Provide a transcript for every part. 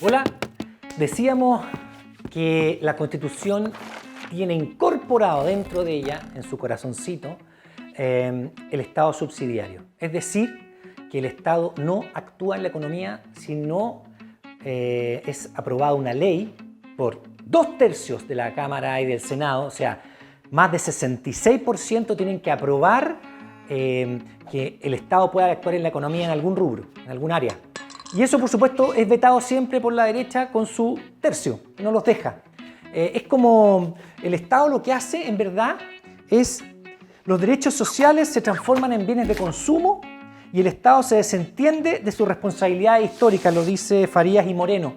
Hola, decíamos que la Constitución tiene incorporado dentro de ella, en su corazoncito, el Estado subsidiario. Es decir, que el Estado no actúa en la economía si no es aprobada una ley por 2/3 de la Cámara y del Senado, o sea, más de 66% tienen que aprobar que el Estado pueda actuar en la economía en algún rubro, en algún área. Y eso, por supuesto, es vetado siempre por la derecha con su tercio, no los deja. Es como el Estado lo que hace, en verdad, es los derechos sociales se transforman en bienes de consumo y el Estado se desentiende de sus responsabilidades históricas, lo dice Farías y Moreno.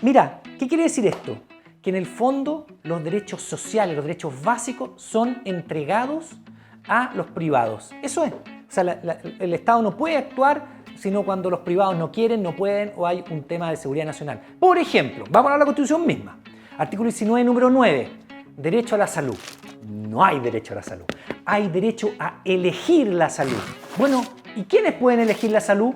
Mira, ¿qué quiere decir esto? Que en el fondo los derechos sociales, los derechos básicos son entregados a los privados. Eso es. O sea, el Estado no puede actuar sino cuando los privados no quieren, no pueden o hay un tema de seguridad nacional. Por ejemplo, vamos a la Constitución misma. Artículo 19, número 9. Derecho a la salud. No hay derecho a la salud. Hay derecho a elegir la salud. Bueno, ¿y quiénes pueden elegir la salud?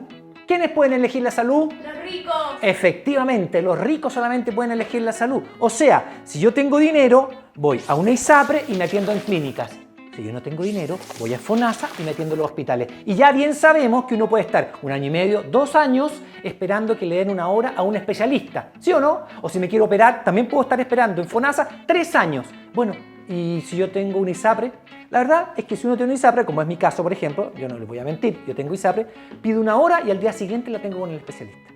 ¿Quiénes pueden elegir la salud? Los ricos. Efectivamente, los ricos solamente pueden elegir la salud. O sea, si yo tengo dinero, voy a una ISAPRE y me atiendo en clínicas. Si yo no tengo dinero, voy a FONASA y me atiendo en los hospitales. Y ya bien sabemos que uno puede estar 1 año y medio, 2 años, esperando que le den una hora a un especialista. ¿Sí o no? O si me quiero operar, también puedo estar esperando en FONASA 3 años. Bueno, y si yo tengo un ISAPRE, la verdad es que si uno tiene un ISAPRE, como es mi caso, por ejemplo, yo no les voy a mentir, yo tengo ISAPRE, pido una hora y al día siguiente la tengo con el especialista.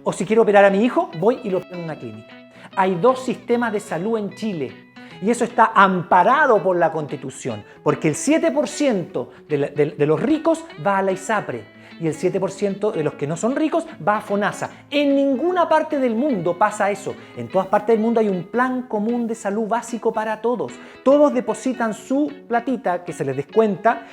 O si quiero operar a mi hijo, voy y lo opero en una clínica. Hay 2 sistemas de salud en Chile. Y eso está amparado por la Constitución, porque el 7% de los ricos va a la ISAPRE y el 7% de los que no son ricos va a FONASA. En ninguna parte del mundo pasa eso. En todas partes del mundo hay un plan común de salud básico para todos. Todos depositan su platita, que se les descuenta,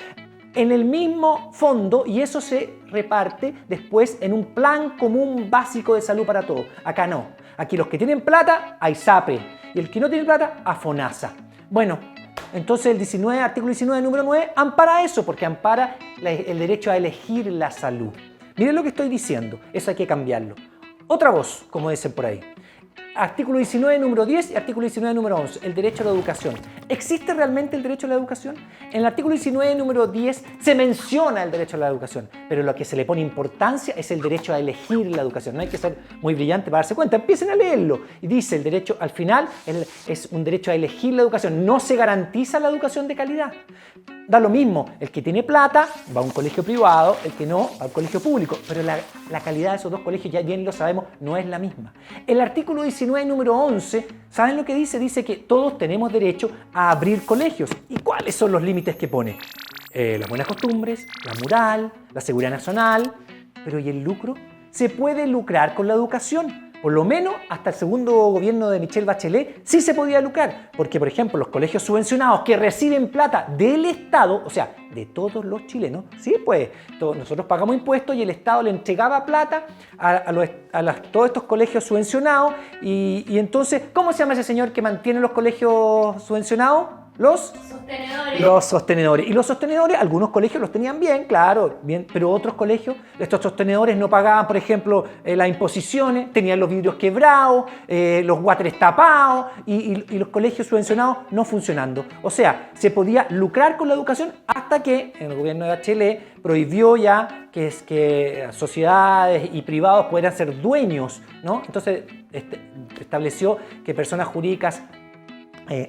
en el mismo fondo y eso se reparte después en un plan común básico de salud para todos. Acá no. Aquí los que tienen plata, a ISAPRE. Y el que no tiene plata, a FONASA. Bueno, entonces el artículo 19, número 9, ampara eso, porque ampara el derecho a elegir la salud. Miren lo que estoy diciendo, eso hay que cambiarlo. Otra voz, como dicen por ahí. Artículo 19, número 10 y artículo 19, número 11, el derecho a la educación. ¿Existe realmente el derecho a la educación? En el artículo 19, número 10 se menciona el derecho a la educación, pero lo que se le pone importancia es el derecho a elegir la educación. No hay que ser muy brillante para darse cuenta, empiecen a leerlo. Y dice, el derecho al final es un derecho a elegir la educación. No se garantiza la educación de calidad. Da lo mismo, el que tiene plata va a un colegio privado, el que no va a un colegio público, pero la calidad de esos 2 colegios, ya bien lo sabemos, no es la misma. El artículo 19, número 11, ¿saben lo que dice? Dice que todos tenemos derecho a abrir colegios. ¿Y cuáles son los límites que pone? Las buenas costumbres, la moral, la seguridad nacional, pero ¿y el lucro? ¿Se puede lucrar con la educación? Por lo menos hasta el segundo gobierno de Michelle Bachelet sí se podía lucrar, porque por ejemplo los colegios subvencionados que reciben plata del Estado, o sea, de todos los chilenos, sí pues, nosotros pagamos impuestos y el Estado le entregaba plata a todos estos colegios subvencionados y entonces, ¿cómo se llama ese señor que mantiene los colegios subvencionados? Los sostenedores. Y los sostenedores, algunos colegios los tenían bien, claro, bien, pero otros colegios, estos sostenedores no pagaban, por ejemplo, las imposiciones, tenían los vidrios quebrados, los wateres tapados y los colegios subvencionados no funcionando. O sea, se podía lucrar con la educación hasta que el gobierno de Bachelet prohibió ya que sociedades y privados pudieran ser dueños, ¿no? Entonces estableció que personas jurídicas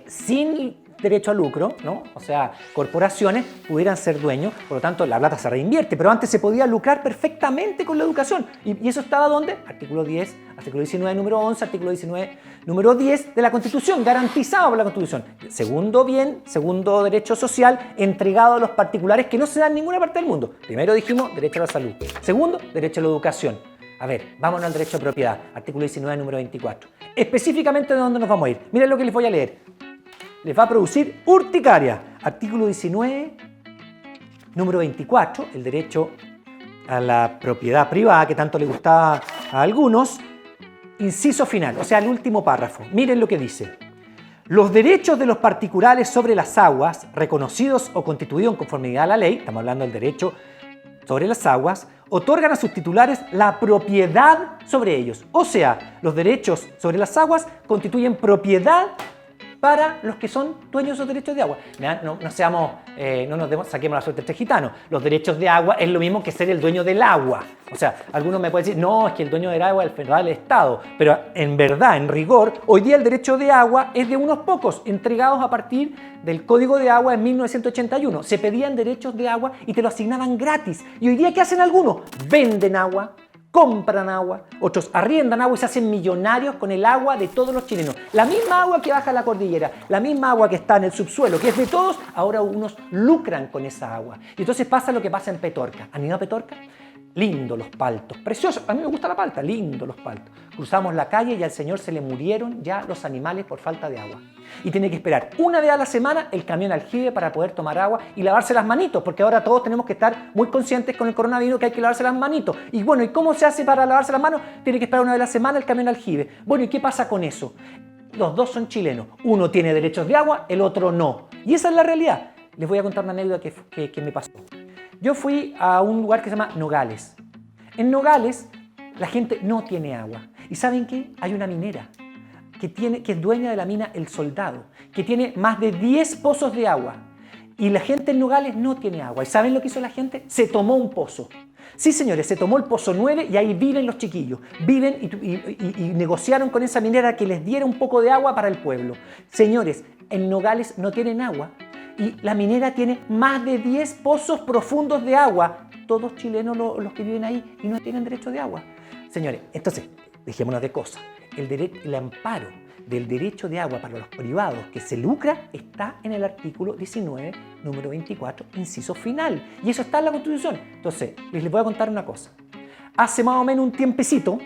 sin derecho a lucro, ¿no? O sea, corporaciones pudieran ser dueños, por lo tanto la plata se reinvierte, pero antes se podía lucrar perfectamente con la educación. ¿Y eso estaba dónde? Artículo 10, artículo 19, número 11, artículo 19, número 10 de la Constitución, garantizado por la Constitución. Segundo bien, segundo derecho social, entregado a los particulares que no se dan en ninguna parte del mundo. Primero dijimos derecho a la salud. Segundo, derecho a la educación. A ver, vámonos al derecho a propiedad, artículo 19, número 24. Específicamente de dónde nos vamos a ir. Miren lo que les voy a leer. Les va a producir urticaria. Artículo 19, número 24, el derecho a la propiedad privada, que tanto le gustaba a algunos, inciso final, o sea, el último párrafo. Miren lo que dice. Los derechos de los particulares sobre las aguas, reconocidos o constituidos en conformidad a la ley, estamos hablando del derecho sobre las aguas, otorgan a sus titulares la propiedad sobre ellos. O sea, los derechos sobre las aguas constituyen propiedad para los que son dueños de los derechos de agua. Saquemos la suerte entre gitanos. Los derechos de agua es lo mismo que ser el dueño del agua. O sea, algunos me pueden decir, no, es que el dueño del agua es el federal Estado. Pero en verdad, en rigor, hoy día el derecho de agua es de unos pocos, entregados a partir del Código de Agua en 1981. Se pedían derechos de agua y te lo asignaban gratis. Y hoy día, ¿qué hacen algunos? Venden agua, compran agua, otros arriendan agua y se hacen millonarios con el agua de todos los chilenos. La misma agua que baja la cordillera, la misma agua que está en el subsuelo, que es de todos, ahora unos lucran con esa agua. Y entonces pasa lo que pasa en Petorca. ¿Han ido a Petorca? Lindo los paltos, precioso. A mí me gusta la palta, lindo los paltos. Cruzamos la calle y al señor se le murieron ya los animales por falta de agua. Y tiene que esperar una vez a la semana el camión aljibe para poder tomar agua y lavarse las manitos, porque ahora todos tenemos que estar muy conscientes con el coronavirus que hay que lavarse las manitos. Y bueno, ¿y cómo se hace para lavarse las manos? Tiene que esperar una vez a la semana el camión aljibe. Bueno, ¿y qué pasa con eso? Los dos son chilenos. Uno tiene derechos de agua, el otro no. Y esa es la realidad. Les voy a contar una anécdota que me pasó. Yo fui a un lugar que se llama Nogales. En Nogales la gente no tiene agua. ¿Y saben qué? Hay una minera que es dueña de la mina El Soldado, que tiene más de 10 pozos de agua. Y la gente en Nogales no tiene agua. ¿Y saben lo que hizo la gente? Se tomó un pozo. Sí, señores, se tomó el pozo 9 y ahí viven los chiquillos. Viven y negociaron con esa minera que les diera un poco de agua para el pueblo. Señores, en Nogales no tienen agua. Y la minera tiene más de 10 pozos profundos de agua. Todos chilenos los que viven ahí y no tienen derecho de agua. Señores, entonces, dejémonos de cosas. El amparo del derecho de agua para los privados que se lucra está en el artículo 19, número 24, inciso final. Y eso está en la Constitución. Entonces, les voy a contar una cosa. Hace más o menos un tiempecito,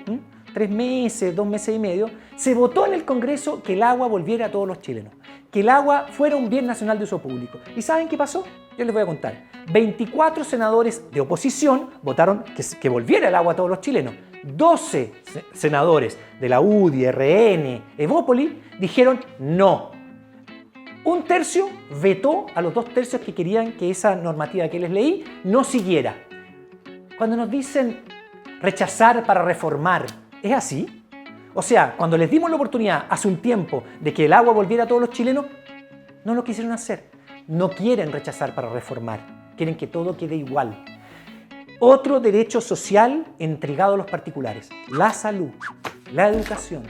3 meses, 2 meses y medio, se votó en el Congreso que el agua volviera a todos los chilenos. Que el agua fuera un bien nacional de uso público. ¿Y saben qué pasó? Yo les voy a contar. 24 senadores de oposición votaron que volviera el agua a todos los chilenos. 12 senadores de la UDI, RN, Evópoli dijeron no. Un tercio vetó a los 2 tercios que querían que esa normativa que les leí no siguiera. Cuando nos dicen rechazar para reformar, ¿es así? O sea, cuando les dimos la oportunidad hace un tiempo de que el agua volviera a todos los chilenos, no lo quisieron hacer. No quieren rechazar para reformar, quieren que todo quede igual. Otro derecho social entregado a los particulares, la salud, la educación,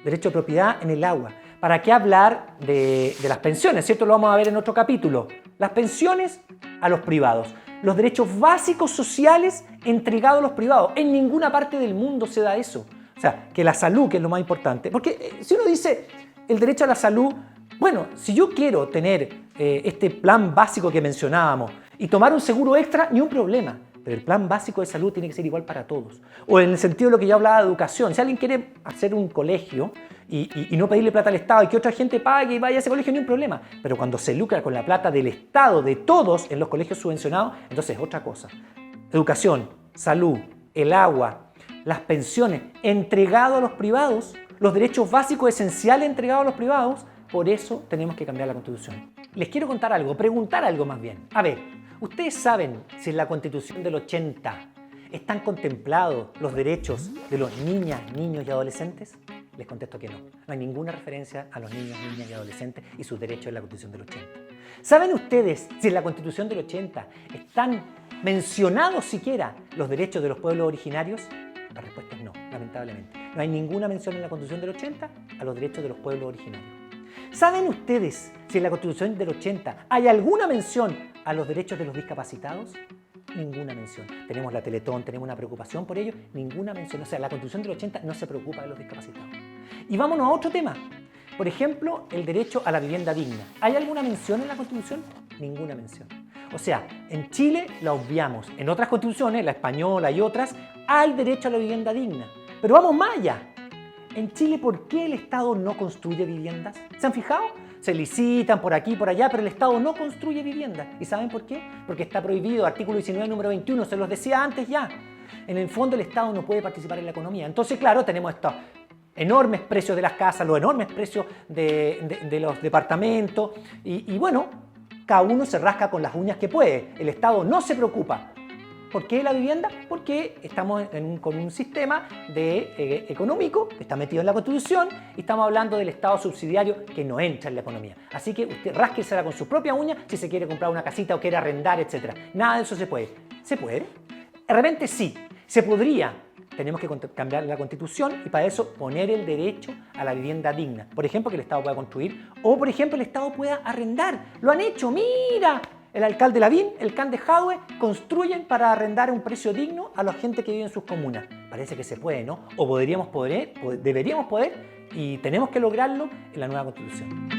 derecho de propiedad en el agua. ¿Para qué hablar de las pensiones? ¿Cierto? Lo vamos a ver en otro capítulo. Las pensiones a los privados. Los derechos básicos sociales entregados a los privados. En ninguna parte del mundo se da eso. O sea, que la salud, que es lo más importante. Porque si uno dice el derecho a la salud, bueno, si yo quiero tener este plan básico que mencionábamos y tomar un seguro extra, ni un problema. Pero el plan básico de salud tiene que ser igual para todos. O en el sentido de lo que yo hablaba de educación. Si alguien quiere hacer un colegio y no pedirle plata al Estado y que otra gente pague y vaya a ese colegio, no hay problema. Pero cuando se lucra con la plata del Estado, de todos en los colegios subvencionados, entonces es otra cosa. Educación, salud, el agua, las pensiones, entregado a los privados, los derechos básicos esenciales entregados a los privados. Por eso tenemos que cambiar la Constitución. Les quiero contar algo, preguntar algo más bien. A ver, ¿ustedes saben si en la Constitución del 80 están contemplados los derechos de los niñas, niños y adolescentes? Les contesto que no. No hay ninguna referencia a los niños, niñas y adolescentes y sus derechos en la Constitución del 80. ¿Saben ustedes si en la Constitución del 80 están mencionados siquiera los derechos de los pueblos originarios? La respuesta es no, lamentablemente. No hay ninguna mención en la Constitución del 80 a los derechos de los pueblos originarios. ¿Saben ustedes si en la Constitución del 80 hay alguna mención a los derechos de los discapacitados? Ninguna mención. Tenemos la Teletón, tenemos una preocupación por ello, ninguna mención. O sea, la Constitución del 80 no se preocupa de los discapacitados. Y vámonos a otro tema. Por ejemplo, el derecho a la vivienda digna. ¿Hay alguna mención en la Constitución? Ninguna mención. O sea, en Chile la obviamos. En otras constituciones, la española y otras, hay derecho a la vivienda digna. Pero vamos más allá. En Chile, ¿por qué el Estado no construye viviendas? ¿Se han fijado? Se licitan por aquí y por allá, pero el Estado no construye viviendas. ¿Y saben por qué? Porque está prohibido, artículo 19, número 21, se los decía antes ya. En el fondo el Estado no puede participar en la economía. Entonces, claro, tenemos enormes precios de las casas, los enormes precios de los departamentos y bueno, cada uno se rasca con las uñas que puede. El Estado no se preocupa. ¿Por qué la vivienda? Porque estamos con un sistema económico que está metido en la Constitución y estamos hablando del Estado subsidiario que no entra en la economía. Así que usted rásquesela con su propia uña si se quiere comprar una casita o quiere arrendar, etc. Nada de eso se puede. ¿Se puede? De repente sí, se podría. Tenemos que cambiar la Constitución y para eso poner el derecho a la vivienda digna. Por ejemplo, que el Estado pueda construir o, por ejemplo, el Estado pueda arrendar. Lo han hecho, mira. El alcalde Lavín, el can de Jadwe, construyen para arrendar a un precio digno a la gente que vive en sus departamentos. Parece que se puede, ¿no? O deberíamos poder, y tenemos que lograrlo en la nueva Constitución.